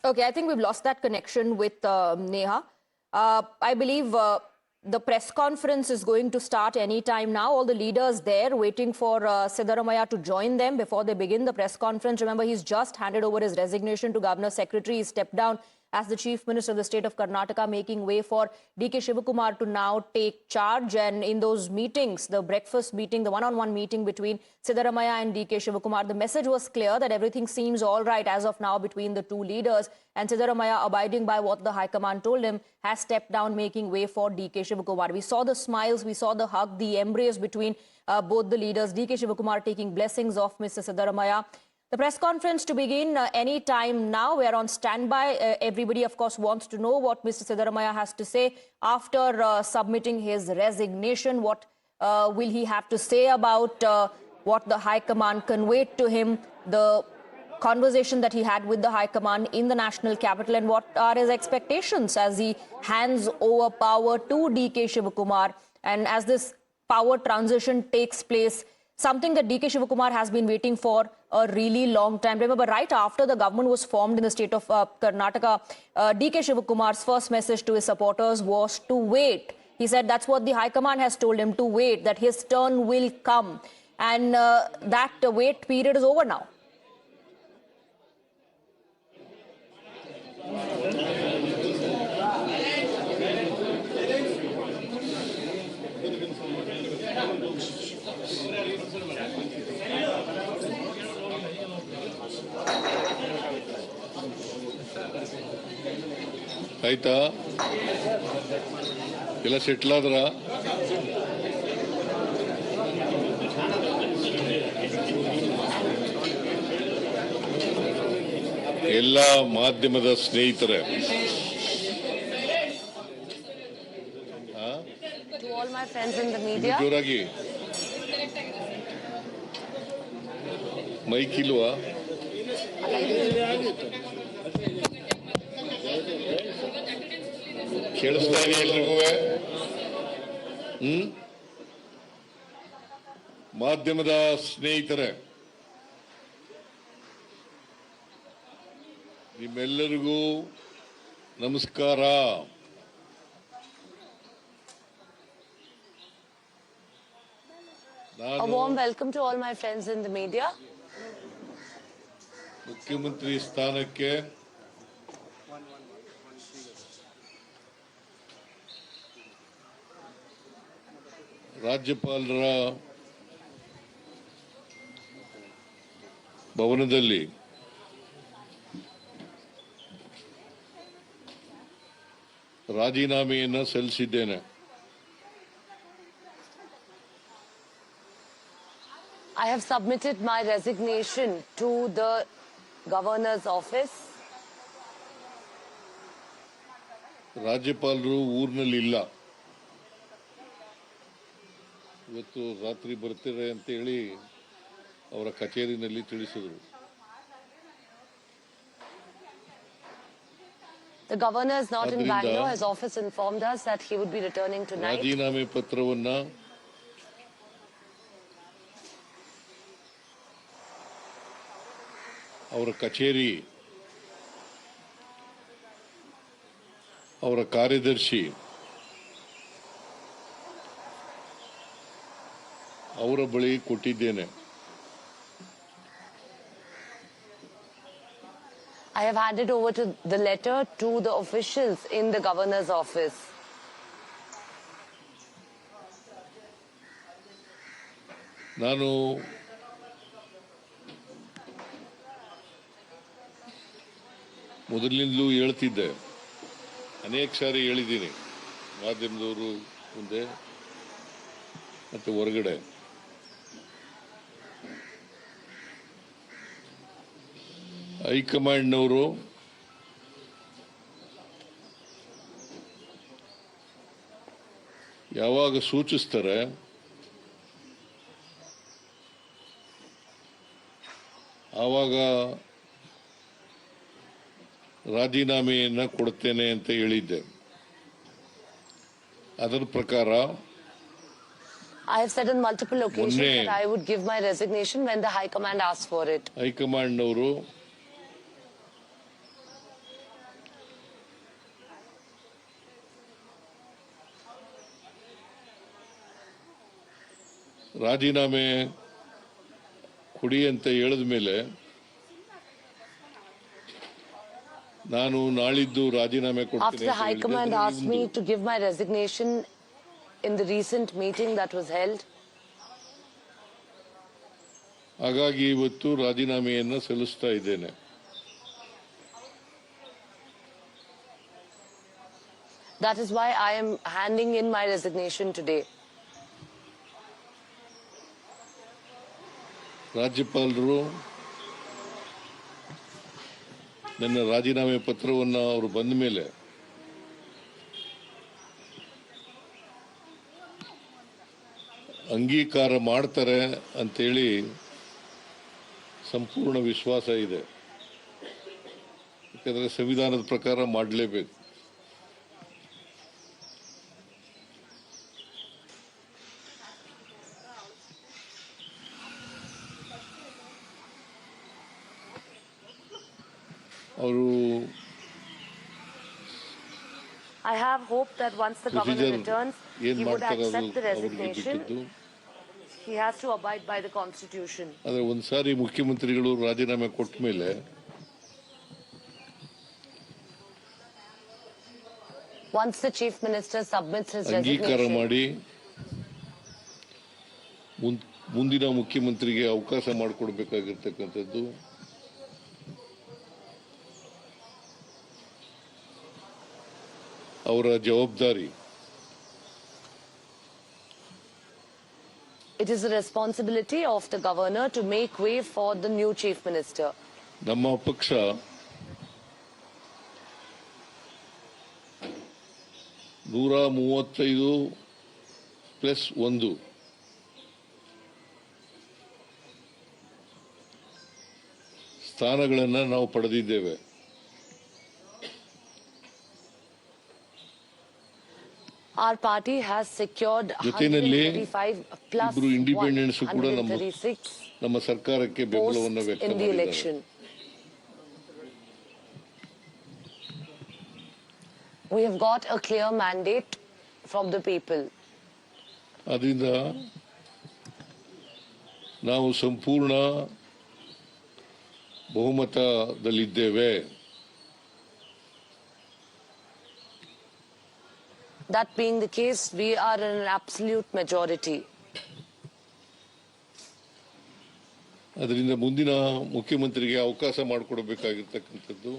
Okay, I think we've lost that connection with Neha. I believe the press conference is going to start any time now. All the leaders there waiting for Siddaramaiah to join them before they begin the press conference. Remember, he's just handed over his resignation to Governor Secretary. He stepped down as the Chief Minister of the state of Karnataka, making way for D.K. Shivakumar to now take charge. And in those meetings, the breakfast meeting, the one-on-one meeting between Siddaramaiah and D.K. Shivakumar, the message was clear that everything seems all right as of now between the two leaders. And Siddaramaiah, abiding by what the High Command told him, has stepped down, making way for D.K. Shivakumar. We saw the smiles, we saw the hug, the embrace between both the leaders. D.K. Shivakumar taking blessings of Mr. Siddaramaiah. The press conference to begin any time now. We are on standby. Everybody, of course, wants to know what Mr. Siddaramaiah has to say after submitting his resignation. What will he have to say about what the High Command conveyed to him, the conversation that he had with the High Command in the national capital, and what are his expectations as he hands over power to D.K. Shivakumar, and as this power transition takes place, something that D.K. Shivakumar has been waiting for a really long time. Remember, right after the government was formed in the state of Karnataka, D.K. Shivakumar's first message to his supporters was to wait. He said that's what the High Command has told him, to wait, that his turn will come. And that wait period is over now. ಆಯ್ತಾ ಎಲ್ಲ settle ಆದ್ರ ಎಲ್ಲ ಮಾಧ್ಯಮದ ಸ್ನೇಹಿತರೆ ಜೋರಾಗಿ mic ಇಲ್ವಾ ಕೇಳಿಸ್ತಾ ಇದೆ ಎಲ್ರಿಗೂ ಮಾಧ್ಯಮದ ಸ್ನೇಹಿತರೆ ನಿಮ್ಮೆಲ್ಲರಿಗೂ ನಮಸ್ಕಾರ. A warm welcome to all my friends in the media. ಮುಖ್ಯಮಂತ್ರಿ ಸ್ಥಾನಕ್ಕೆ ರಾಜ್ಯಪಾಲರ ಭವನದಲ್ಲಿ ರಾಜೀನಾಮೆಯನ್ನು ಸಲ್ಲಿಸಿದ್ದೇನೆ. I have submitted my resignation to the governor's office. ರಾಜ್ಯಪಾಲರು ಊರಿನಲ್ಲಿ ಇಲ್ಲ, ಇವತ್ತು ರಾತ್ರಿ ಬರ್ತಾರೆ ಅಂತ ಹೇಳಿ ಅವರ ಕಚೇರಿನಲ್ಲಿ ತಿಳಿಸಿದರು. The governor is not in Bangalore. His office informed us that he would be returning tonight. ರಾಜೀನಾಮೆ ಪತ್ರವನ್ನ ಅವರ ಕಚೇರಿ, ಅವರ ಕಾರ್ಯದರ್ಶಿ, ಅವರ ಬಳಿ ಕೊಟ್ಟಿದ್ದೇನೆ. I have handed over the letter to the officials in the governor's office. ನಾನು ಮೊದಲಿನಿಂದಲೂ ಹೇಳ್ತಿದ್ದೆ, ಅನೇಕ ಸಾರಿ ಹೇಳಿದ್ದೀನಿ ಮಾಧ್ಯಮದವರು ಮುಂದೆ ಮತ್ತು ಹೊರಗಡೆ, ಹೈಕಮಾಂಡ್ನವರು ಯಾವಾಗ ಸೂಚಿಸ್ತಾರೆ ಆವಾಗ ರಾಜೀನಾಮೆಯನ್ನು ಕೊಡ್ತೇನೆ ಅಂತ ಹೇಳಿದ್ದೆ. ಅದರ ಪ್ರಕಾರ I have said on multiple occasions that I would give my resignation when the High Command asks for it. ಹೈಕಮಾಂಡ್ನವರು ರಾಜೀನಾಮೆ ಕೊಡಿ ಅಂತ ಹೇಳಿದ ಮೇಲೆ ನಾನು ನಾಳಿದ್ದು ರಾಜೀನಾಮೆ After ಕೊಡ್ತೀನಿ the ಅಂತ High ಹೇಳಿದ್ದೆ. Command ಅದರಲ್ಲಿ asked me to give my resignation in the recent meeting that was held, ಹಾಗಾಗಿ ಇವತ್ತು ರಾಜೀನಾಮೆಯನ್ನು ಸಲ್ಲಿಸ್ತಾ ಇದ್ದೇನೆ. that is why I am handing in my resignation today. ರಾಜ್ಯಪಾಲರು ನನ್ನ ರಾಜೀನಾಮೆ ಪತ್ರವನ್ನು ಅವರು ಬಂದ ಮೇಲೆ ಅಂಗೀಕಾರ ಮಾಡ್ತಾರೆ ಅಂತೇಳಿ ಸಂಪೂರ್ಣ ವಿಶ್ವಾಸ ಇದೆ. ಯಾಕಂದರೆ ಸಂವಿಧಾನದ ಪ್ರಕಾರ ಮಾಡಲೇಬೇಕು. ಅವರು I have hope that once the governor procedure returns, ಏನ್ he would ಮಾಡ್ತಾರೆ accept the ಅವ್ರಿಗೆ resignation. ಬಿಟ್ಟಿದ್ದು. He has to abide by the constitution. ಆದರೆ ಒಂದ್ಸಾರಿ ಮುಖ್ಯಮಂತ್ರಿಗಳು ರಾಜೀನಾಮೆ ಕೊಟ್ಟ ಮೇಲೆ Once the chief minister submits his ಅಂಗೀಕಾರ resignation, ಮಾಡಿ ಮುಂದಿನ ಮುಖ್ಯಮಂತ್ರಿಗೆ ಅವಕಾಶ ಮಾಡಿಕೊಡ್ಬೇಕಾಗಿರ್ತಕ್ಕಂಥದ್ದು ಅವರ ಜವಾಬ್ದಾರಿ. it is the responsibility of the governor to make way for the new chief minister. ನಮ್ಮ ಪಕ್ಷ +1 ಸ್ಥಾನಗಳನ್ನು ನಾವು ಪಡೆದಿದ್ದೇವೆ. Our party has secured ಜೊತೆಯಲ್ಲಿ 135 plus ಇಬ್ಬರು ಇಂಡಿಪೆಂಡೆಂಟ್ಸ್ ಕೂಡ ನಮ್ಮ 136 ನಮ್ಮ ಸರ್ಕಾರಕ್ಕೆ ಬೆಂಬಲವನ್ನು posts ವ್ಯಕ್ತ in the ಮಾಡಿದ್ದಾರೆ. election. We have got a clear mandate from the people. ಅದರಿಂದ ನಾವು ಸಂಪೂರ್ಣ ಬಹುಮತದಲ್ಲಿದ್ದೇವೆ. That being the case, we are in an absolute majority. ಅದರಿಂದ ಮುಂದಿನ ಮುಖ್ಯಮಂತ್ರಿಗೆ ಅವಕಾಶ ಮಾಡಿಕೊಡಬೇಕಾಗಿರ್ತಕ್ಕಂಥದ್ದು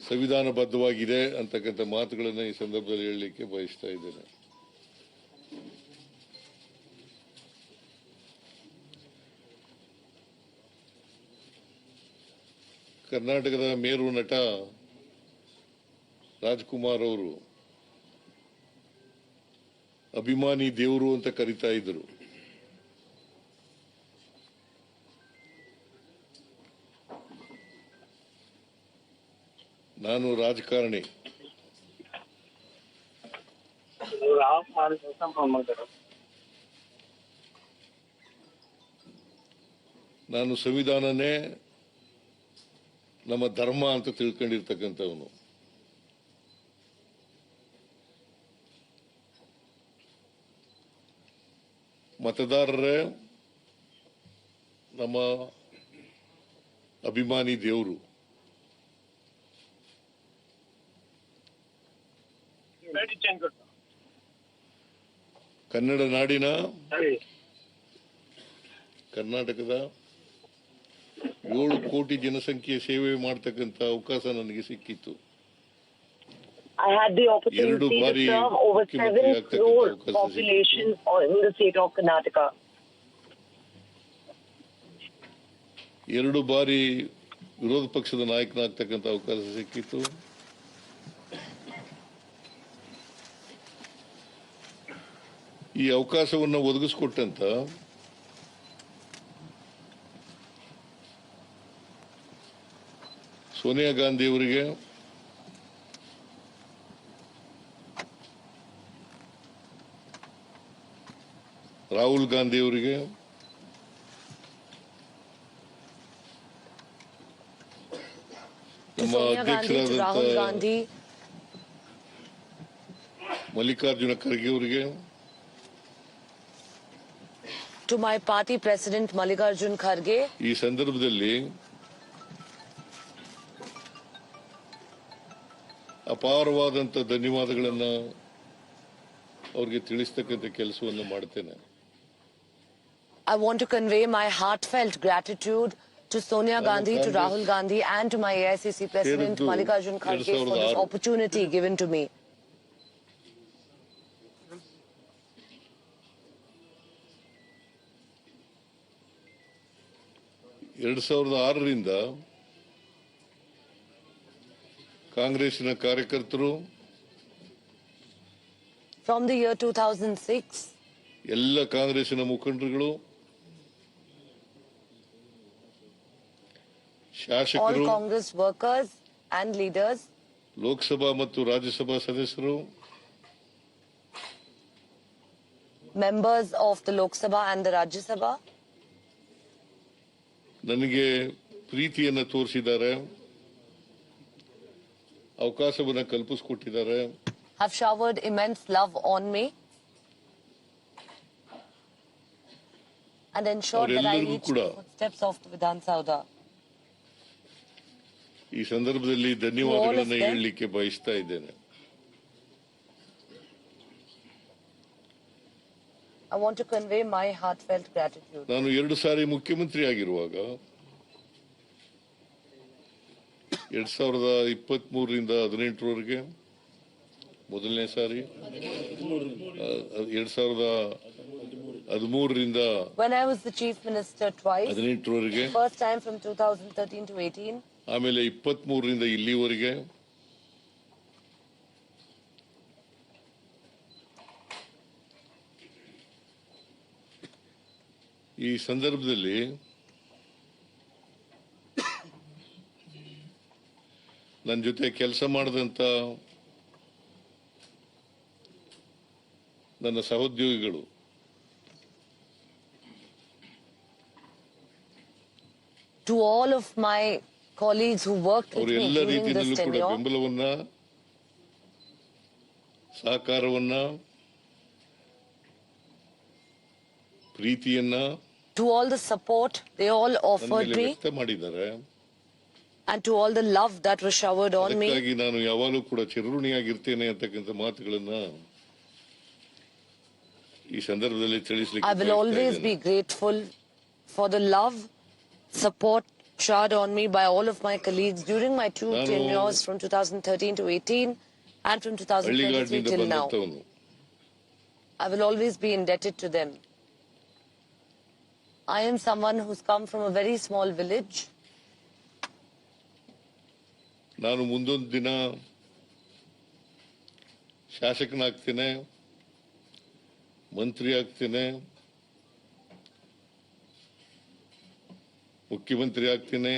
ಸಂವಿಧಾನಬದ್ಧವಾಗಿದೆ ಅಂತಕ್ಕಂಥ ಮಾತುಗಳನ್ನು ಈ ಸಂದರ್ಭದಲ್ಲಿ ಹೇಳಲಿಕ್ಕೆ ಬಯಸ್ತಾ ಇದ್ದೇನೆ. ಕರ್ನಾಟಕದ ಮೇರು ನಟ ರಾಜ್ಕುಮಾರ್ ಅವರು ಅಭಿಮಾನಿ ದೇವರು ಅಂತ ಕರೀತಾ ಇದ್ರು. ನಾನು ರಾಜಕಾರಣಿ. ನಾನು ಸಂವಿಧಾನನೇ ನಮ್ಮ ಧರ್ಮ ಅಂತ ತಿಳ್ಕೊಂಡಿರ್ತಕ್ಕಂಥವನು. ಮತದಾರರೇ ನಮ್ಮ ಅಭಿಮಾನಿ ದೇವರು. ಕನ್ನಡ ನಾಡಿನ ಕರ್ನಾಟಕದ 7 ಕೋಟಿ ಜನಸಂಖ್ಯೆ ಸೇವೆ ಮಾಡತಕ್ಕಂತ ಅವಕಾಶ ನನಗೆ ಸಿಕ್ಕಿತ್ತು. I had the opportunity to serve over 7 crore population in the state of Karnataka. 2 ಬಾರಿ ವಿರೋಧ ಪಕ್ಷದ ನಾಯಕನಾಗ್ತಕ್ಕಂಥ ಅವಕಾಶ ಸಿಕ್ಕಿತ್ತು. ಈ ಅವಕಾಶವನ್ನು ಒದಗಿಸಿಕೊಟ್ಟಂತ ಸೋನಿಯಾ ಗಾಂಧಿ ಅವರಿಗೆ, ರಾಹುಲ್ ಗಾಂಧಿ ಅವರಿಗೆ, ನಮ್ಮ Sonia Gandhi to Rahul ಅಧ್ಯಕ್ಷರಾದಂತ Gandhi, Mallikarjuna Kharge ಅವರಿಗೆ, To my party president Mallikarjun Kharge, ಈ ಸಂದರ್ಭದಲ್ಲಿ ಅಪಾರವಾದಂತ ಧನ್ಯವಾದಗಳನ್ನ ಅವ್ರಿಗೆ ತಿಳಿಸ್ತಕ್ಕಂಥ ಕೆಲಸವನ್ನು ಮಾಡ್ತೇನೆ. I want to convey my heartfelt gratitude to Sonia Gandhi, to Rahul Gandhi, and to my AICC President ಸೇರಿದ್ದು Mallikarjun Kharge for this 2006. opportunity given to me. ಎರಡ್ 2006ರಿಂದ ಕಾಂಗ್ರೆಸ್ಸಿನ ಕಾರ್ಯಕರ್ತರು From the year 2006, ಎಲ್ಲ ಕಾಂಗ್ರೆಸ್ಸಿನ ಮುಖಂಡರುಗಳು, all ಶಾಸಕರು, Congress workers and leaders, Lok Sabha ಮತ್ತು ರಾಜ್ಯಸಭಾ ಸದಸ್ಯರು, members of the Lok Sabha and the Rajya Sabha, ನನಗೆ ಪ್ರೀತಿಯನ್ನ ತೋರಿಸಿದ್ದಾರೆ, ಅವಕಾಶವನ್ನ ಕಲ್ಪಿಸಿಕೊಟ್ಟಿದ್ದಾರೆ. have showered immense love on me and ensured that I ಅವರೆಲ್ಲರಿಗೂ reached ಕೂಡ the footsteps of the Vidhan Sauda. ಈ ಸಂದರ್ಭದಲ್ಲಿ ಧನ್ಯವಾದಗಳನ್ನ all of them. ಹೇಳಲಿಕ್ಕೆ ಬಯಸ್ತಾ ಇದ್ದೇನೆ. I want to convey my heartfelt gratitude. ನಾನು 2 ಸಾರಿ ಮುಖ್ಯಮಂತ್ರಿ ಆಗಿರುವಾಗ 2023ರಿಂದ 18ರವರೆಗೆ ಮೊದಲನೇ ಸಾರಿ, 2013ರಿಂದ When I was the chief minister twice, 18ರವರೆಗೆ, first time from 2013 to 18, ಆಮೇಲೆ 23ರಿಂದ ಇಲ್ಲಿವರೆಗೆ ಈ ಸಂದರ್ಭದಲ್ಲಿ ನನ್ನ ಜೊತೆ ಕೆಲಸ ಮಾಡಿದಂತ ನನ್ನ ಸಹೋದ್ಯೋಗಿಗಳು, to all of my colleagues who worked with ಅವರು me ಎಲ್ಲ during this ರೀತಿಯಲ್ಲೂ ಕೂಡ tenure, ಬೆಂಬಲವನ್ನ, ಸಹಕಾರವನ್ನ, ಪ್ರೀತಿಯನ್ನ to all the support they all ನನ್ನ offered ಮೇಲೆ me, ವ್ಯಕ್ತ ಮಾಡಿದ್ದಾರೆ. and to all the love that was showered on me. ಅದಕ್ಕಾಗಿ ನಾನು ಯಾವಾಗಲೂ ಕೂಡ ಚಿರಋಣಿಯಾಗಿರ್ತೇನೆ ಅಂತಕ್ಕಂಥ ಮಾತುಗಳನ್ನ ಈ ಸಂದರ್ಭದಲ್ಲಿ ತಿಳಿಸಲಿಕ್ಕೆ I will always be grateful for the love, support showered on me by all of my colleagues during my two ನಾನು tenures from 2013 to 18 and from 2023 ಹಳ್ಳಿಗಾಡಿನಿಂದ till now. ಬಂದಂತವನು. I will always be indebted to them. I am someone who's come from a very small village. ನಾನು ಮುಂದೊಂದು ದಿನ ಶಾಸಕನಾಗ್ತೇನೆ, ಮಂತ್ರಿ ಆಗ್ತೇನೆ, ಮುಖ್ಯಮಂತ್ರಿ ಆಗ್ತೇನೆ,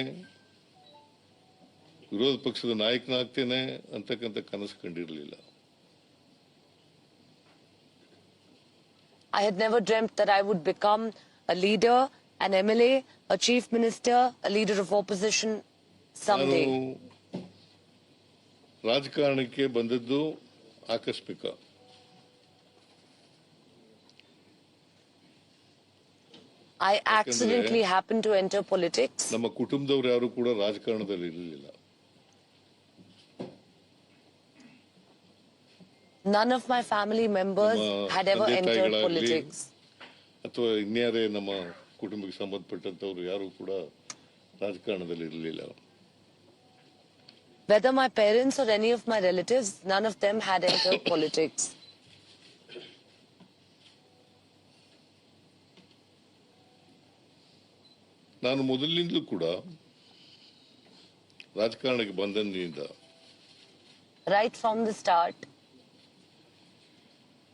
ವಿರೋಧ ಪಕ್ಷದ ನಾಯಕನಾಗ್ತೇನೆ ಅಂತಕ್ಕಂಥ ಕನಸು ಕಂಡಿರಲಿಲ್ಲ. I had never dreamt that I would become a leader, an MLA, a chief minister, a leader of opposition ನಾನು someday. ರಾಜಕಾರಣಕ್ಕೆ ಬಂದದ್ದು ಆಕಸ್ಮಿಕ. I accidentally happened to enter politics. ನಮ್ಮ ಕುಟುಂಬದವರು ಯಾರು ಕೂಡ ರಾಜಕಾರಣದಲ್ಲಿ ಇರಲಿಲ್ಲ. None of my family members ನಮ್ಮ had ever ತಂದೆ entered ತಾಯಿಗಳಾಗ್ಲಿ politics. ಅಥವಾ ಇನ್ಯಾರೇ ನಮ್ಮ ಕುಟುಂಬಕ್ಕೆ ಸಂಬಂಧಪಟ್ಟಂತವ್ರು ಯಾರು ಕೂಡ ರಾಜಕಾರಣದಲ್ಲಿ ಇರಲಿಲ್ಲ. Whether my parents or any of my relatives, none of them had entered politics. ನಾನು ಮೊದಲಿನಿಂದಲೂ ಕೂಡ ರಾಜಕಾರಣಕ್ಕೆ ಬಂದಂದಿನಿಂದ Right from the start,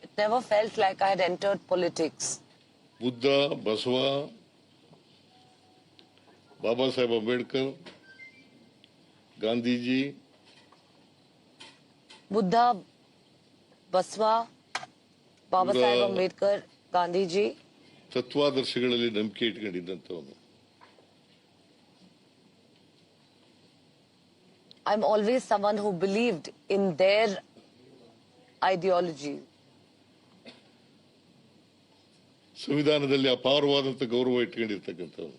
it never felt like I had entered politics. Buddha, Basava, Baba Saheb Ambedkar, Gandhiji, Buddha, Baswa, Baba Buddha. Sahib Ambedkar, Gandhiji. ತತ್ವಾದರ್ಶಗಳಲ್ಲಿ ನಂಬಿಕೆ ಇಟ್ಕೊಂಡಿದ್ದಂಥವನು. I'm always someone who believed in their ideology. ಸಂವಿಧಾನದಲ್ಲಿ ಅಪಾರವಾದಂಥ ಗೌರವ ಇಟ್ಕೊಂಡಿರ್ತಕ್ಕಂಥವ್ರು.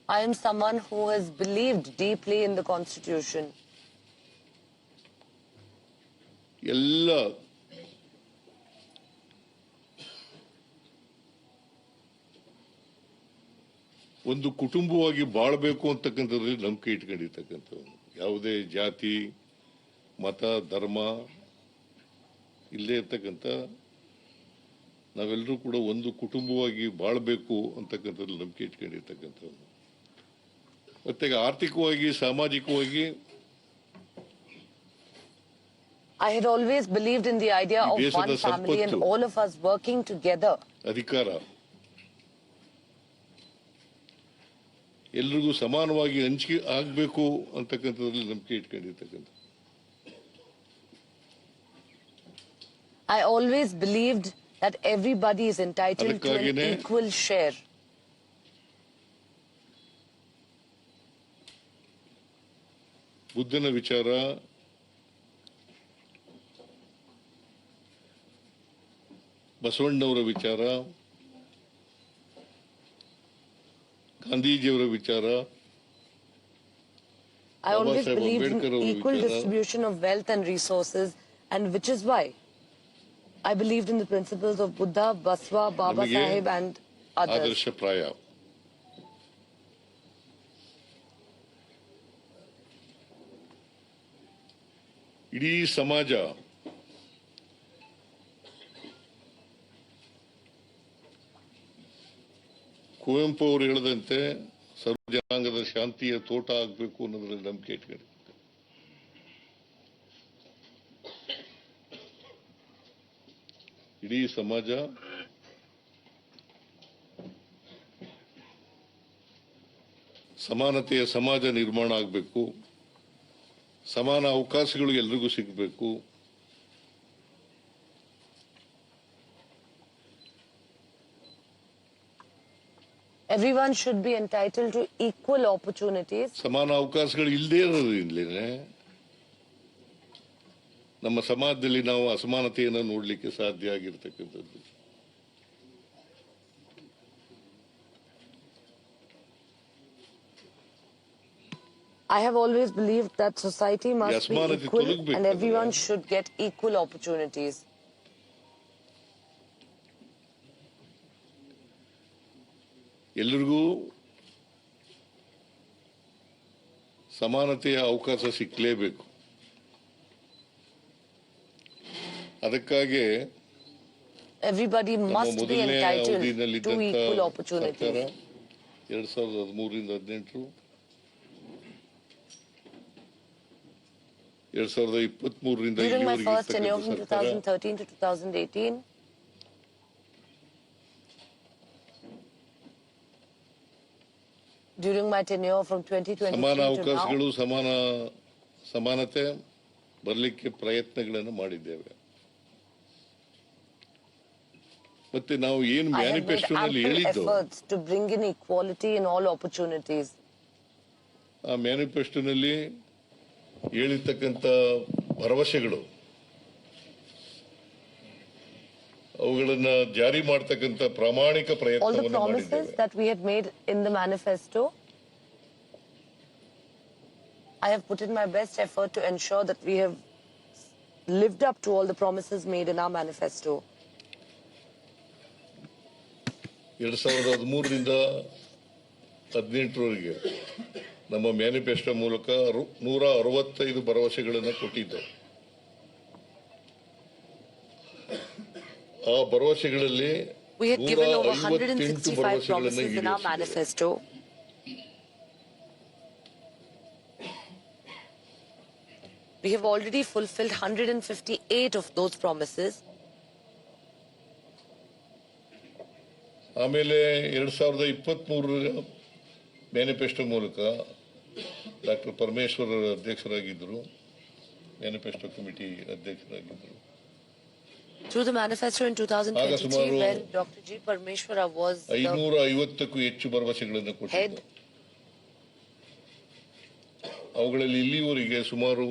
I am someone who has believed deeply in the Constitution. ಎಲ್ಲ ಒಂದು ಕುಟುಂಬವಾಗಿ ಬಾಳ್ಬೇಕು ಅಂತಕ್ಕಂಥದ್ರಲ್ಲಿ ನಂಬಿಕೆ ಇಟ್ಕೊಂಡಿರ್ತಕ್ಕಂಥವ್ರು. ಯಾವುದೇ ಜಾತಿ ಮತ ಧರ್ಮ ಇಲ್ಲೇ ಇರ್ತಕ್ಕಂಥ ನಾವೆಲ್ಲರೂ ಕೂಡ ಒಂದು ಕುಟುಂಬವಾಗಿ ಬಾಳ್ಬೇಕು ಅಂತಕ್ಕಂಥದ್ದು ನಂಬಿಕೆ ಇಟ್ಕೊಂಡಿರ್ತಕ್ಕಂಥವ್ರು. ಮತ್ತೆ ಆರ್ಥಿಕವಾಗಿ ಸಾಮಾಜಿಕವಾಗಿ I had always believed in the idea of one family and all of us working together. ಅಧಿಕಾರ ಎಲ್ರಿಗೂ ಸಮಾನವಾಗಿ ಹಂಚಿಕೆ ಆಗಬೇಕು ಅಂತಕ್ಕಂಥದ್ರಲ್ಲಿ ನಂಬಿಕೆ ಇಟ್ಕೊಂಡಿರ್ತಕ್ಕಂಥ. I always believed that everybody is entitled to an equal share. ಬುದ್ಧನ ವಿಚಾರ, ಬಸವಣ್ಣವರ ವಿಚಾರ, ಗಾಂಧೀಜಿಯವರ ವಿಚಾರ, I always believed in equal distribution of wealth and resources, and which is why I believed in the principles of Buddha, Baswa, Baba Sahib and others. ಆದರ್ಶಪ್ರಾಯ. ಇಡೀ ಸಮಾಜ ಕುವೆಂಪು ಅವರು ಹೇಳಿದಂತೆ ಸರ್ವ ಜನಾಂಗದ ಶಾಂತಿಯ ತೋಟ ಆಗಬೇಕು ಅನ್ನೋದ್ರಲ್ಲಿ ನಂಬಿಕೆ ಇಟ್ಕೊಂಡು ಇಡೀ ಸಮಾಜ ಸಮಾನತೆಯ ಸಮಾಜ ನಿರ್ಮಾಣ ಆಗಬೇಕು, ಸಮಾನ ಅವಕಾಶಗಳು ಎಲ್ರಿಗೂ ಸಿಗಬೇಕು, everyone should be entitled to equal opportunities. ಸಮಾನ ಅವಕಾಶಗಳು ಇಲ್ಲದೇ ಇರೋದ್ರಿಂದಲೇ ನಮ್ಮ ಸಮಾಜದಲ್ಲಿ ನಾವು ಅಸಮಾನತೆಯನ್ನು ನೋಡಲಿಕ್ಕೆ ಸಾಧ್ಯ ಆಗಿರ್ತಕ್ಕಂಥದ್ದು. I have always believed that society must be equal and everyone should get equal opportunities. ಎಲ್ಲರಿಗೂ ಸಮಾನತೆಯ ಅವಕಾಶ ಸಿಕ್ಕಲೇಬೇಕು. ಅದಕ್ಕಾಗಿ everybody must be entitled to equal opportunities. 2013 ರಿಂದ 2018 2023 ರಿಂದ during my first tenure from 2013 to 2018, during my tenure from 2023 ಸಮಾನ to ಅವಕಾಶಗಳು now, ಸಮಾನತೆ ಬರಲಿಕ್ಕೆ ಪ್ರಯತ್ನಗಳನ್ನು ಮಾಡಿದ್ದೇವೆ. ಮತ್ತೆ ನಾವು ಏನು I have made ಮ್ಯಾನಿಫೆಸ್ಟೋನಲ್ಲಿ ample ಹೇಳಿದ್ದು efforts to bring in equality in all opportunities. ಆ ಮ್ಯಾನಿಫೆಸ್ಟೋನಲ್ಲಿ ಹೇಳಿರ್ತಕ್ಕಂಥ ಭರವಸೆಗಳು ಅವುಗಳನ್ನ ಜಾರಿ ಮಾಡತಕ್ಕಂಥ ಪ್ರಾಮಾಣಿಕ All the ಪ್ರಯತ್ನವನ್ನು promises ಮಾಡಿದ್ದೇವೆ. that we had made in the manifesto, I have put in my best effort to ensure that we have lived up to all the promises made in our manifesto. 2013 ರಿಂದ 2018 ನಮ್ಮ manifesto ಮೂಲಕ 165 ಭರವಸೆಗಳನ್ನು ಕೊಟ್ಟಿದ್ದು. ಆ ಭರವಸೆಗಳಲ್ಲಿ We had given over 158 165 ಭರವಸೆಗಳನ್ನು promises in our manifesto. We have already fulfilled 158 of those promises. ಆಮೇಲೆ 2023 manifesto ಮೂಲಕ doctor Parameshwar ಅಧ್ಯಕ್ಷರಾಗಿದ್ದರು, ಮ್ಯಾನಿಫೆಸ್ಟೋ ಕಮಿಟಿ ಅಧ್ಯಕ್ಷರಾಗಿದ್ದರು. Through the manifesto in 2023, when Dr. G. Parmeshwara was the 550ಕ್ಕೂ ಹೆಚ್ಚು ಭರವಸೆಗಳನ್ನು ಕೊಟ್ಟಿದ್ದರು. ಅವುಗಳಲ್ಲಿ ಇಲ್ಲಿವರೆಗೆ ಸುಮಾರು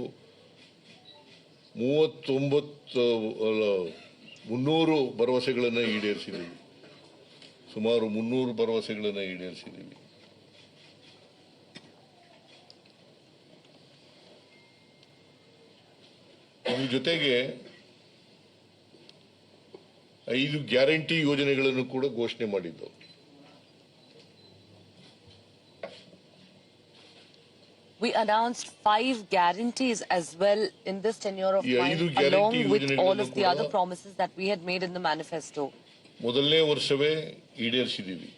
300 ಭರವಸೆಗಳನ್ನು ಈಡೇರಿಸಿದ್ದೀವಿ. ಸುಮಾರು 300 ಭರವಸೆಗಳನ್ನು ಈಡೇರಿಸಿದ್ದೀವಿ. ಇದ್ರ ಜೊತೆಗೆ 5 ಗ್ಯಾರಂಟಿ ಯೋಜನೆಗಳನ್ನು ಕೂಡ ಘೋಷಣೆ ಮಾಡಿದ್ದು. We announced 5 guarantees as well in this tenure of ಈ mine, 5 guarantee along with all of the ಯೋಜನೆಗಳನ್ನು other ಕೂಡ promises that we had made in the manifesto. ಮೊದಲನೇ ವರ್ಷವೇ ಈಡೇರಿಸಿದ್ದೀವಿ.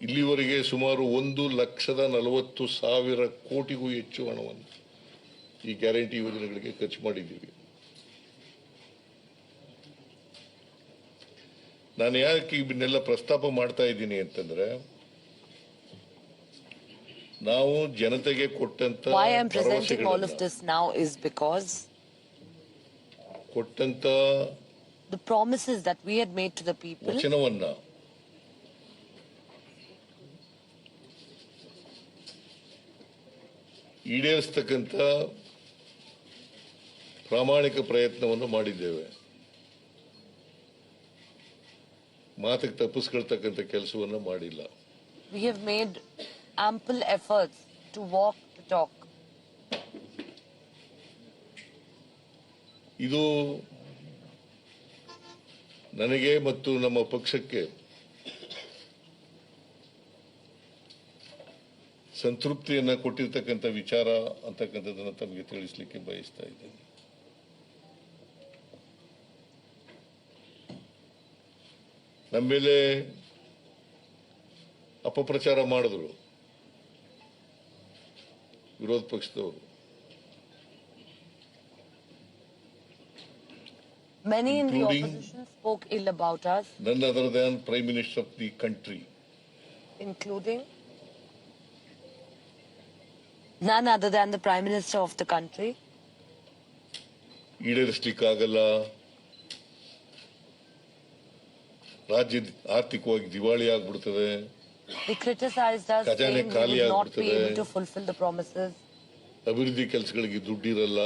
ಇಲ್ಲಿವರೆಗೆ ಸುಮಾರು 1,40,000 ಕೋಟಿಗೂ ಹೆಚ್ಚು ಹಣವನ್ನು ಈ ಗ್ಯಾರಂಟಿ ಯೋಜನೆಗಳಿಗೆ ಖರ್ಚು ಮಾಡಿದ್ದೀವಿ. ನಾನು ಯಾಕೆ ಇವನ್ನೆಲ್ಲ ಪ್ರಸ್ತಾಪ ಮಾಡ್ತಾ ಇದ್ದೀನಿ ಅಂತಂದ್ರೆ, ನಾವು ಜನತೆಗೆ ಕೊಟ್ಟಂತ Why I'm presenting all of this now is because ಕೊಟ್ಟಂತ the promises that we had made to the people, ವಚನವನ್ನ ಈಡೇರಿಸತಕ್ಕಂತ ಪ್ರಾಮಾಣಿಕ ಪ್ರಯತ್ನವನ್ನು ಮಾಡಿದ್ದೇವೆ. ಮಾತಿಗೆ ತಪ್ಪಿಸ್ಕೊಳ್ತಕ್ಕಂಥ ಕೆಲಸವನ್ನ ಮಾಡಿಲ್ಲ. we have made ample efforts to walk the talk. ಇದು ನನಗೆ ಮತ್ತು ನಮ್ಮ ಪಕ್ಷಕ್ಕೆ ಸಂತೃಪ್ತಿಯನ್ನ ಕೊಟ್ಟಿರ್ತಕ್ಕಂಥ ವಿಚಾರ ಅಂತಕ್ಕಂಥದ್ದನ್ನು ತಮಗೆ ತಿಳಿಸ್ಲಿಕ್ಕೆ ಬಯಸ್ತಾ ಇದ್ದೇನೆ. ನಮ್ಮ ಮೇಲೆ ಅಪಪ್ರಚಾರ ಮಾಡಿದ್ರು ವಿರೋಧ ಪಕ್ಷದವರು. Many in the Including- opposition spoke ill about us, None other than Prime Minister of the country. including none other than the Prime Minister of the country. ಈಡೇರಿಸಲಿಕ್ಕಾಗಲ್ಲ, ರಾಜ್ಯ ಆರ್ಥಿಕವಾಗಿ ದಿವಾಳಿ ಆಗ್ಬಿಡ್ತದೆ, They criticized us, ಖಜಾನೆ saying we ಖಾಲಿ would not be ಆಗ್ಬಿಡ್ತದೆ, able to fulfill the promises. ಅಭಿವೃದ್ಧಿ ಕೆಲಸಗಳಿಗೆ ದುಡ್ಡಿರಲ್ಲ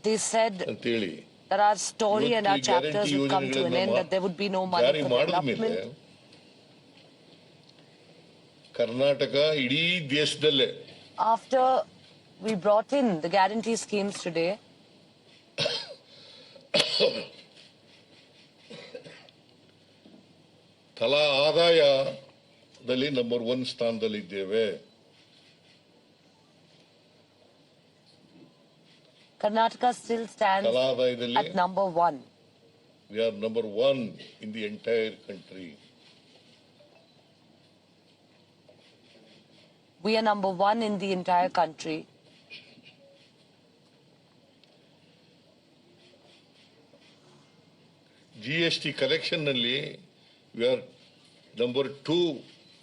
They said ಅಂತೇಳಿ that our story and our ಇವತ್ತು ಈ chapters guarantee would come to an end, ಯೋಜನೆಗಳನ್ನ that there would be no money ಜಾರಿ for ಮಾಡಿದ ಮೇಲೆ development. ಕರ್ನಾಟಕ ಇಡೀ ದೇಶದಲ್ಲೇ After we brought in the guarantee schemes today, ತಲಾ ಆದಾಯದಲ್ಲಿ ನಂಬರ್ 1 ಸ್ಥಾನದಲ್ಲಿದ್ದೇವೆ. Karnataka still stands ತಲಾ ಆದಾಯದಲ್ಲಿ at number 1. we are number 1 in the entire country. We are number 1 in the entire country. GST collection ನಲ್ಲಿ we are number 2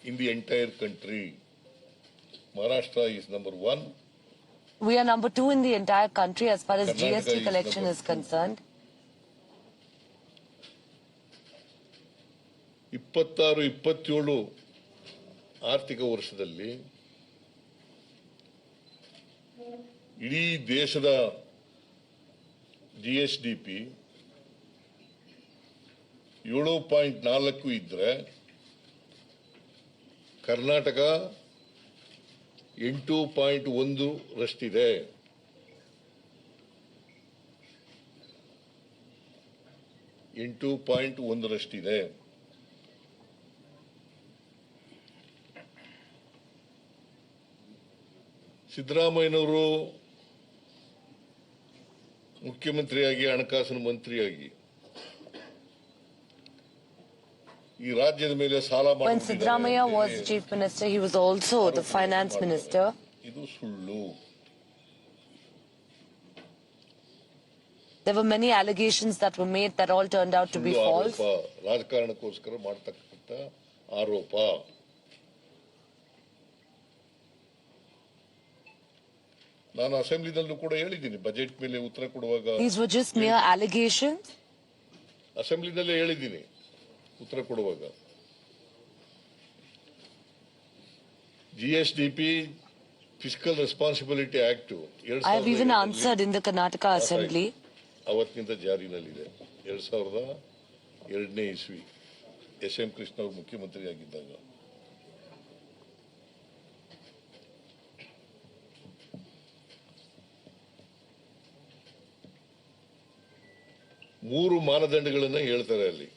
in the entire country. Maharashtra is number 1. We are number 2 in the entire country as far as Karnataka GST is collection number is 2. concerned. 26-27 ಆರ್ಥಿಕ ವರ್ಷದಲ್ಲಿ ಇಡೀ ದೇಶದ GSDP 7.4 ಇದ್ರೆ ಕರ್ನಾಟಕ 8.1 ರಷ್ಟಿದೆ. ರಷ್ಟಿದೆ. ಸಿದ್ದರಾಮಯ್ಯನವರು ಮುಖ್ಯಮಂತ್ರಿಯಾಗಿ ಹಣಕಾಸಿನ ಮಂತ್ರಿಯಾಗಿ ಈ ರಾಜ್ಯದ ಮೇಲೆ ಸಾಲ When Siddaramaiah was the chief minister, he was also the finance minister. ಇದು ಸುಳ್ಳು. There were many allegations that were made that all turned out to be ಸುಳ್ಳು false. ಆರೋಪ, ರಾಜಕಾರಣಕ್ಕೋಸ್ಕರ ಮಾಡತಕ್ಕಂಥ ಆರೋಪ. ನಾನು ಅಸೆಂಬ್ಲಿದಲ್ಲೂ ಕೂಡ ಹೇಳಿದ್ದೀನಿ, ಬಜೆಟ್ ಮೇಲೆ ಉತ್ತರ ಕೊಡುವಾಗ These were just mere allegations. ಅಸೆಂಬ್ಲಿನಲ್ಲೇ ಹೇಳಿದ್ದೀನಿ, ಉತ್ತರ ಕೊಡುವಾಗ GSDP fiscal responsibility act I have even answered in the Karnataka Assembly. ಅವತ್ತಿನಿಂದ ಜಾರಿನಲ್ಲಿದೆ. 2002ನೇ ಇಸ್ವಿ SM ಕೃಷ್ಣ ಅವರು ಮುಖ್ಯಮಂತ್ರಿ ಆಗಿದ್ದಾಗ. ಮೂರು ಮಾನದಂಡಗಳನ್ನು ಹೇಳ್ತಾರೆ ಅಲ್ಲಿ.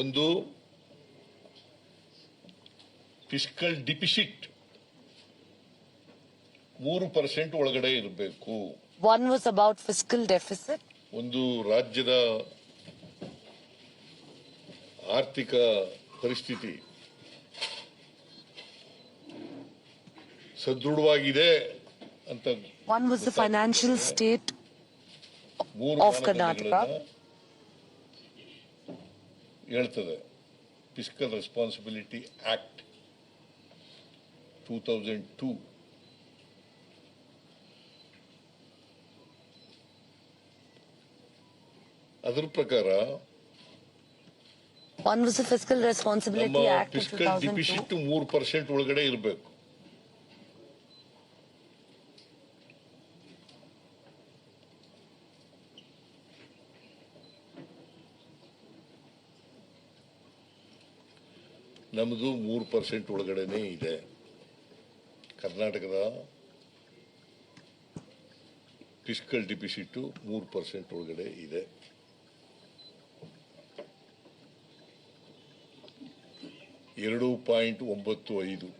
ಒಂದು ಫಿಸ್ಕಲ್ ಡಿಫಿಸಿಟ್ 3% ಒಳಗಡೆ ಇರಬೇಕು. One was about fiscal deficit. ಒಂದು ರಾಜ್ಯದ ಆರ್ಥಿಕ ಪರಿಸ್ಥಿತಿ ಸದೃಢವಾಗಿದೆ ಅಂತ. One was the financial state of Karnataka. ಹೇಳ್ತದೆ ಫಿಸ್ಕಲ್ ರೆಸ್ಪಾನ್ಸಿಬಿಲಿಟಿ ಆಕ್ಟ್ 2002. ಅದರ ಪ್ರಕಾರ One was the Fiscal ನಮ್ಮ Responsibility Act of fiscal 2002. Deficit 3% ಒಳಗಡೆ ಇರಬೇಕು. ನಮ್ಮದು 3% ಒಳಗಡೆನೆ ಇದೆ. ಕರ್ನಾಟಕದ ಫಿಸ್ಕಲ್ ಡಿಫಿಸಿಟ್ 3% ಒಳಗಡೆ ಇದೆ. $2.95.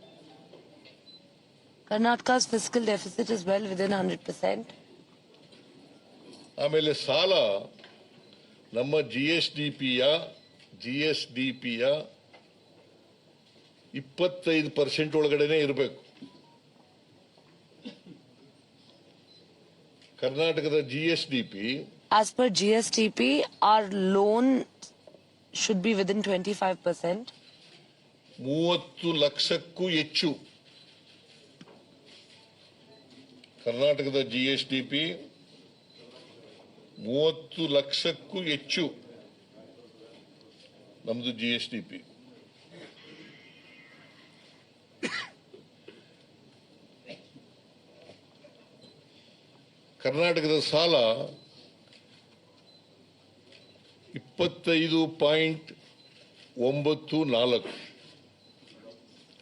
Karnataka's fiscal deficit is well within 100%. ಆಮೇಲೆ ಸಾಲ ನಮ್ಮ GSDPಯ 25% ಒಳಗಡೆನೆ ಇರಬೇಕು. ಕರ್ನಾಟಕದ GSDP As per GSTP, our loan should be within 25%. 30 ಲಕ್ಷಕ್ಕೂ ಹೆಚ್ಚು. ಕರ್ನಾಟಕದ GSDP 30 ಲಕ್ಷಕ್ಕೂ ಹೆಚ್ಚು ನಮ್ದು GSDP. ಕರ್ನಾಟಕದ ಸಾಲ 25.94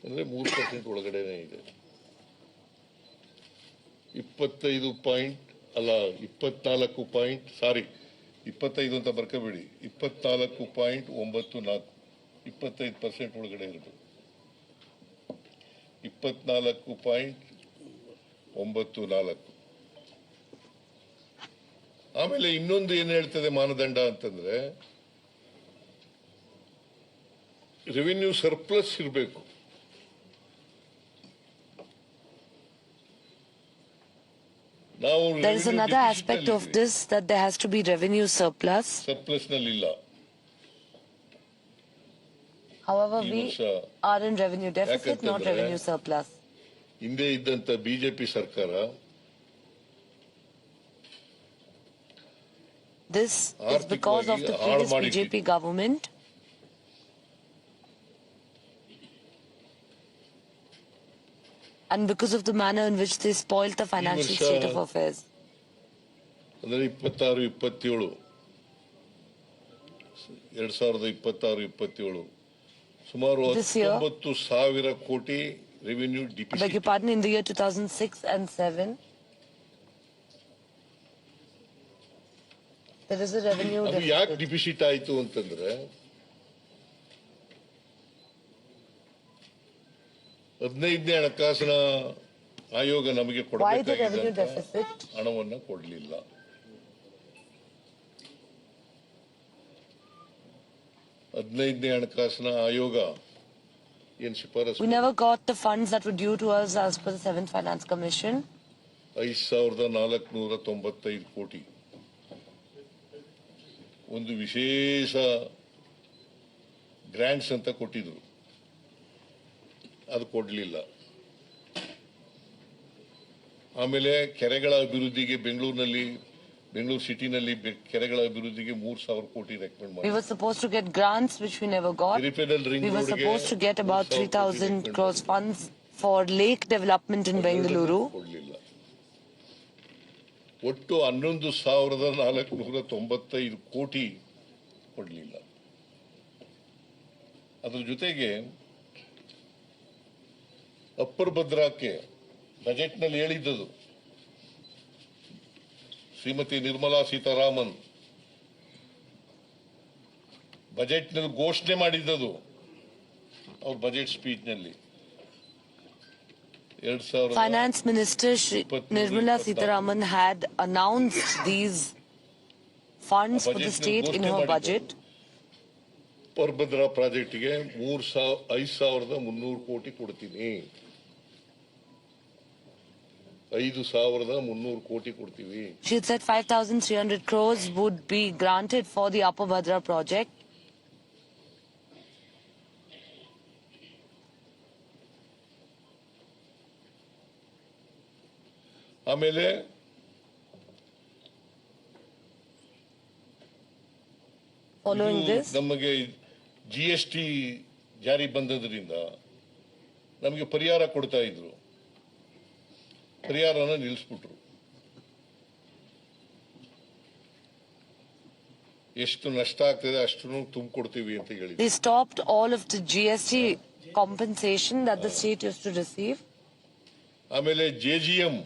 ಅಂದ್ರೆ 3% ಒಳಗಡೆನೆ ಇದೆ. 25 ಅಂತ ಬರ್ಕೋಬೇಡಿ, 24.94 25% ಒಳಗಡೆ ಇರಬೇಕು. 24.94. ಆಮೇಲೆ ಇನ್ನೊಂದು ಏನ್ ಹೇಳ್ತದೆ ಮಾನದಂಡ ಅಂತಂದ್ರೆ ರೆವಿನ್ಯೂ ಸರ್ಪ್ಲಸ್ ಇರಬೇಕು. ನಾವು There is another aspect of this, that there has to be revenue surplus. Surplus ನಲ್ಲಿ ಇಲ್ಲ. However, ಈ we ವರ್ಷ are in revenue deficit, not ಯಾಕಂತಂದ್ರೆ revenue surplus. ಹಿಂದೆ ಇದ್ದಂತ ಬಿಜೆಪಿ ಸರ್ಕಾರ This is because of the previous BJP government. And because of the manner in which they spoiled the financial state of affairs. ಅಂದ್ರೆ 2026-27 ಸುಮಾರು This year, 19,000 ಕೋಟಿ revenue I beg deficit. your pardon, in the year 2006 and 7, there is a revenue ಅದು ಯಾಕೆ deficit. Deficit ಆಯ್ತು ಅಂತಂದ್ರೆ 15ನೇ ಹಣಕಾಸಿನ ಆಯೋಗ ನಮಗೆ Why the revenue ಕೊಡಬೇಕಾಗಿದ್ದಂತ deficit? ಹಣವನ್ನ ಕೊಡಲಿಲ್ಲ. ಹದಿನೈದನೇ ಹಣಕಾಸಿನ ಆಯೋಗ ಏನ್ ಶಿಫಾರಸು We never got the funds that were due to us as per the 7th Finance Commission. 5,495 ಕೋಟಿ ಒಂದು ವಿಶೇಷ ಗ್ರಾಂಟ್ಸ್ ಅಂತ ಕೊಟ್ಟಿದ್ರು, ಅದು ಕೊಡ್ಲಿಲ್ಲ. ಆಮೇಲೆ ಕೆರೆಗಳ ಅಭಿವೃದ್ಧಿಗೆ ಬೆಂಗಳೂರಿನಲ್ಲಿ ಬೆಂಗಳೂರು ಸಿಟಿನಲ್ಲಿ ಕೆರೆಗಳ ಅಭಿವೃದ್ಧಿಗೆ 3,000 ಕೋಟಿ ರೆಕಮೆಂಡ್ We ಮಾಡಿ. were supposed to get grants, which we never got. Peripheral ring We were road ಗೆ supposed to get about 3,000 crores funds for lake development in Bengaluru. ಕೊಡ್ಲಿಲ್ಲ. ಒಟ್ಟು 11,495 ಕೋಟಿ ಕೊಡಲಿಲ್ಲ. ಅದ್ರ ಜೊತೆಗೆ ಅಪ್ಪರ್ ಭದ್ರಾಕ್ಕೆ ಬಜೆಟ್ನಲ್ಲಿ ಹೇಳಿದ್ದದು ಶ್ರೀಮತಿ ನಿರ್ಮಲಾ ಸೀತಾರಾಮನ್ ಬಜೆಟ್ನಲ್ಲಿ ಘೋಷಣೆ ಮಾಡಿದ್ದದು ಅವ್ರ budget ಸ್ಪೀಚ್ನಲ್ಲಿ 2000 Finance Minister Shri Nirmala Sitharaman had announced these funds for the state in her budget. ಪರ್ಭದ್ರಾ ಪ್ರಾಜೆಕ್ಟ್ಗೆ 5,300 ಕೋಟಿ ಕೊಡ್ತೀನಿ. 5,300 ಕೋಟಿ ಕೊಡ್ತೀವಿ. She had said 5,300 crores would be granted for the Upper Bhadra project. ಆಮೇಲೆ Following this, ನಮಗೆ GST ಜಾರಿ ಬಂದದ್ರಿಂದ ನಮಗೆ ಪರಿಹಾರ ಕೊಡ್ತಾ ಇದ್ರು. ಪರಿಹಾರನ ನಿಲ್ಲಿಸ್ಬಿಟ್ರು. ಎಷ್ಟು ನಷ್ಟ ಆಗ್ತದೆ ಅಷ್ಟನ್ನು ತುಂಬಿಕೊಡ್ತೀವಿ ಅಂತ ಹೇಳಿದ್ರು. they stopped all of the GST compensation that the state used to receive. ಆಮೇಲೆ JJM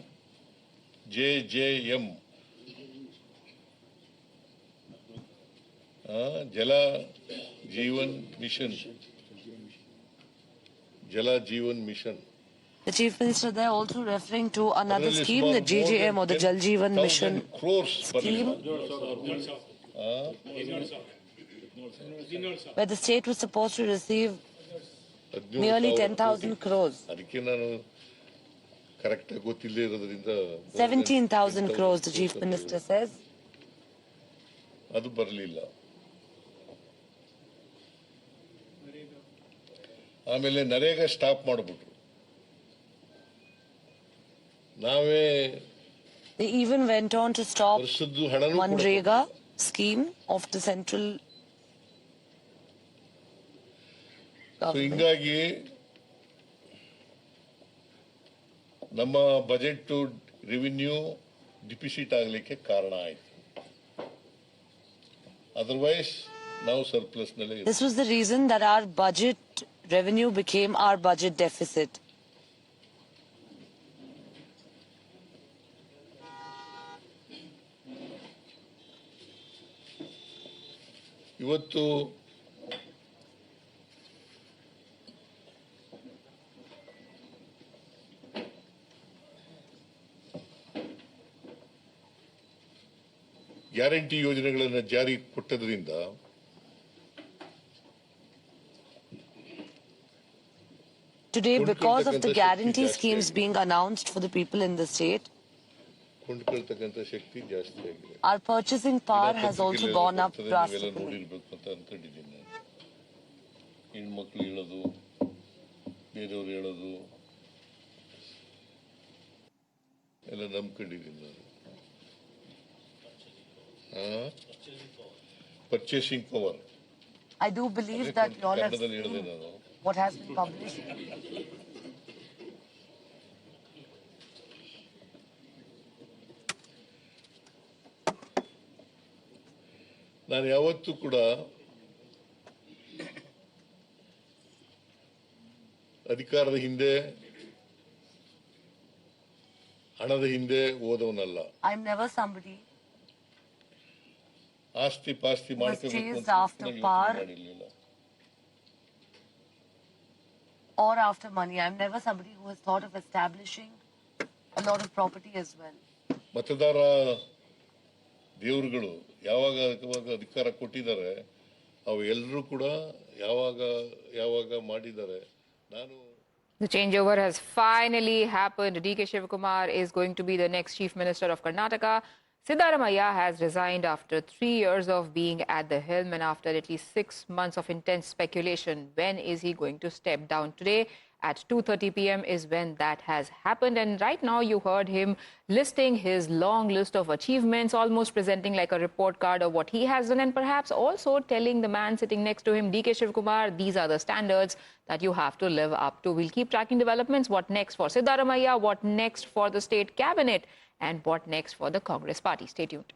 Jal Jeevan Mission. The Chief Minister there also referring to another scheme, the JJM or the Jal Jeevan Mission scheme, where the state was supposed to receive nearly 10,000 crores. ಅದಕ್ಕೆ ನಾನು correct ಆಗಿ ಗೊತ್ತಿಲ್ಲದೆ ಇರೋದ್ರಿಂದ 17,000 crores, the Chief Minister says. ಅದು ಬರಲಿಲ್ಲ. ಆಮೇಲೆ NREGA stop ಮಾಡಿಬಿಟ್ರು. ನಾವೇ They even went on to stop ವರ್ಷದ್ದು ಹಣನೂ Manrega scheme of the central government. ಹಿಂಗಾಗಿ ನಮ್ಮ ಬಜೆಟ್ ರೆವಿನ್ಯೂ ಡಿಫಿಸಿಟ್ ಆಗಲಿಕ್ಕೆ ಕಾರಣ ಆಯಿತು. ಅದರ್ವೈಸ್ ನಾವು ಸರ್ಪ್ಲಸ್ ನಲ್ಲೇ This was the reason that our budget revenue became our budget deficit. ಇವತ್ತು ಗ್ಯಾರಂಟಿ ಯೋಜನೆಗಳನ್ನು ಜಾರಿ ಕೊಟ್ಟದ್ರಿಂದ Today, because of the guarantee schemes being announced for the people in the state, ಕೊಂಡ್ಕೊಳ್ತಕ್ಕಂಥ ಶಕ್ತಿ ಜಾಸ್ತಿ ಆಗಿದೆ. our purchasing power has also gone up ನೀವೆಲ್ಲ drastically. ನೋಡಿರ್ಬೇಕು ಅಂತ ಅನ್ಕೊಂಡಿದ್ದೀನಿ ನಾನು. ಹೆಣ್ಮಕ್ಳು ಹೇಳೋದು, ಬೇರೆಯವ್ರು ಹೇಳೋದು ಎಲ್ಲ ನಂಬ್ಕೊಂಡಿದ್ದೀನಿ ನಾನು. Purchasing power I do believe that you all have ಕನ್ನಡದಲ್ಲಿ ಹೇಳಿದೆ seen ನಾನು. what has been published. ನಾನು ಯಾವತ್ತೂ ಕೂಡ ಅಧಿಕಾರದ ಹಿಂದೆ ಹಣದ ಹಿಂದೆ ಓದವನಲ್ಲ. I'm never somebody ಆಸ್ತಿ ಪಾಸ್ತಿ ಮಾಡ್ಕೋಬೇಕು chased ಅಂತ after ಯೋಚ್ನೆ power. ಮಾಡಿರ್ಲಿಲ್ಲ. or after money. I'm never somebody who has thought of establishing a lot of property as well. ಮತದಾರ ದೇವರುಗಳು ಯಾವಾಗ ಅಧಿಕಾರ ಕೊಟ್ಟಿದ್ದಾರೆ ಅವು ಎಲ್ಲರೂ ಕೂಡ ಯಾವಾಗ ಮಾಡಿದ್ದಾರೆ. ನಾನು The changeover has finally happened. DK Shivakumar is going to be the next Chief Minister of Karnataka. Siddaramaiah has resigned after 3 years of being at the helm and after at least 6 months of intense speculation. When is he going to step down? Today, at 2:30 p.m. is when that has happened. And right now you heard him listing his long list of achievements, almost presenting like a report card of what he has done, and perhaps also telling the man sitting next to him, DK Shivakumar, these are the standards that you have to live up to. We'll keep tracking developments. What next for Siddaramaiah? What next for the state cabinet? And what next for the Congress party? Stay tuned.